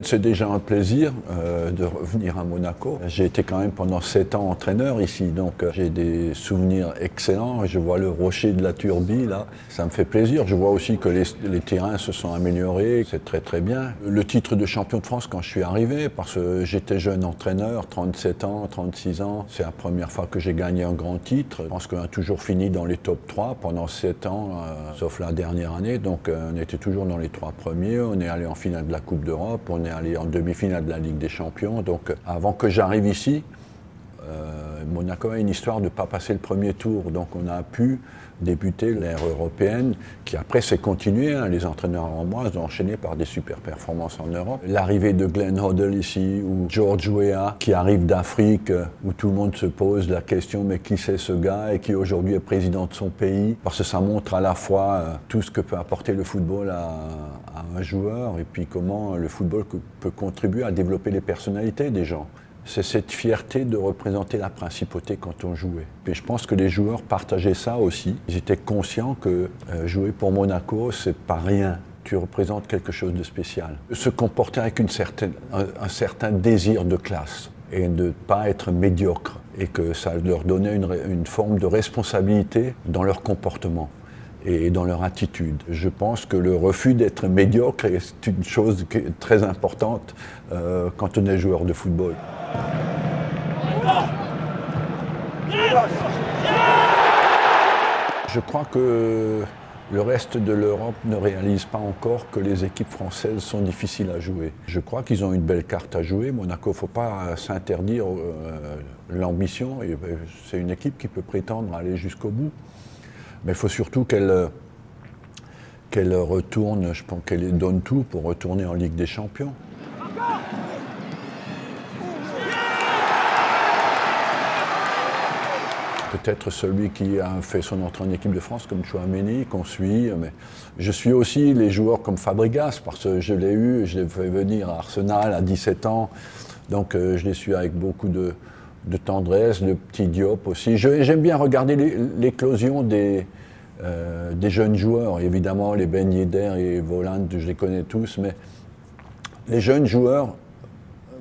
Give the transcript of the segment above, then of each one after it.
C'est déjà un plaisir de revenir à Monaco. J'ai été quand même pendant 7 ans entraîneur ici, donc j'ai des souvenirs excellents. Je vois le rocher de la Turbie, là, ça me fait plaisir. Je vois aussi que les terrains se sont améliorés, c'est très très bien. Le titre de champion de France quand je suis arrivé, parce que j'étais jeune entraîneur, 37 ans, 36 ans, c'est la première fois que j'ai gagné un grand titre. Je pense qu'on a toujours fini dans les top 3 pendant 7 ans, sauf la dernière année, donc on était toujours dans les 3 premiers. On est allé en finale de la Coupe d'Europe, on est allé en demi-finale de la Ligue des Champions. Donc avant que j'arrive ici, Monaco a une histoire de ne pas passer le premier tour. Donc on a pu débuter l'ère européenne, qui après s'est continuée. Les entraîneurs avant moi ont enchaîné par des super performances en Europe. L'arrivée de Glenn Hoddle ici, ou George Weah, qui arrive d'Afrique, où tout le monde se pose la question, mais qui c'est ce gars, et qui aujourd'hui est président de son pays, parce que ça montre à la fois tout ce que peut apporter le football à un joueur, et puis comment le football peut contribuer à développer les personnalités des gens. C'est cette fierté de représenter la principauté quand on jouait. Et je pense que les joueurs partageaient ça aussi. Ils étaient conscients que jouer pour Monaco, c'est pas rien. Tu représentes quelque chose de spécial. Se comporter avec un certain désir de classe et de ne pas être médiocre. Et que ça leur donnait une forme de responsabilité dans leur comportement et dans leur attitude. Je pense que le refus d'être médiocre est une chose qui est très importante quand on est joueur de football. Je crois que le reste de l'Europe ne réalise pas encore que les équipes françaises sont difficiles à jouer. Je crois qu'ils ont une belle carte à jouer. Monaco, il ne faut pas s'interdire l'ambition. C'est une équipe qui peut prétendre aller jusqu'au bout. Mais il faut surtout qu'elle retourne, je pense qu'elle donne tout pour retourner en Ligue des Champions. Peut-être celui qui a fait son entrée en équipe de France comme Tchouaméni, qu'on suit. Mais je suis aussi les joueurs comme Fabregas, parce que je l'ai fait venir à Arsenal à 17 ans. Donc je les suis avec beaucoup de tendresse, le petit Diop aussi. J'aime bien regarder l'éclosion des jeunes joueurs. Évidemment, les Ben Yedder et Voland, je les connais tous, mais les jeunes joueurs,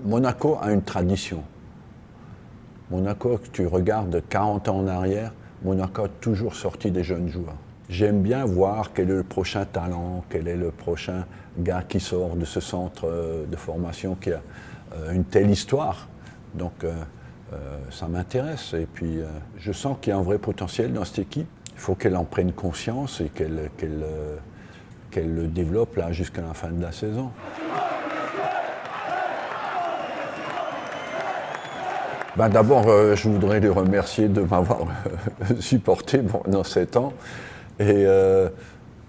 Monaco a une tradition. Monaco, tu regardes 40 ans en arrière, Monaco a toujours sorti des jeunes joueurs. J'aime bien voir quel est le prochain talent, quel est le prochain gars qui sort de ce centre de formation qui a une telle histoire. Donc ça m'intéresse et puis je sens qu'il y a un vrai potentiel dans cette équipe. Il faut qu'elle en prenne conscience et qu'elle le développe là jusqu'à la fin de la saison. D'abord, je voudrais les remercier de m'avoir supporté pendant 7 ans et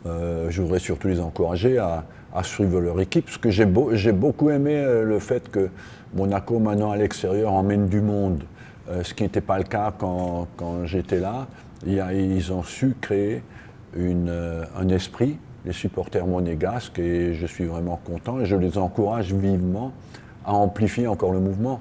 je voudrais surtout les encourager à suivre leur équipe parce que j'ai beaucoup aimé le fait que Monaco, maintenant à l'extérieur, emmène du monde, ce qui n'était pas le cas quand j'étais là. Ils ont su créer un esprit, les supporters monégasques, et je suis vraiment content et je les encourage vivement à amplifier encore le mouvement.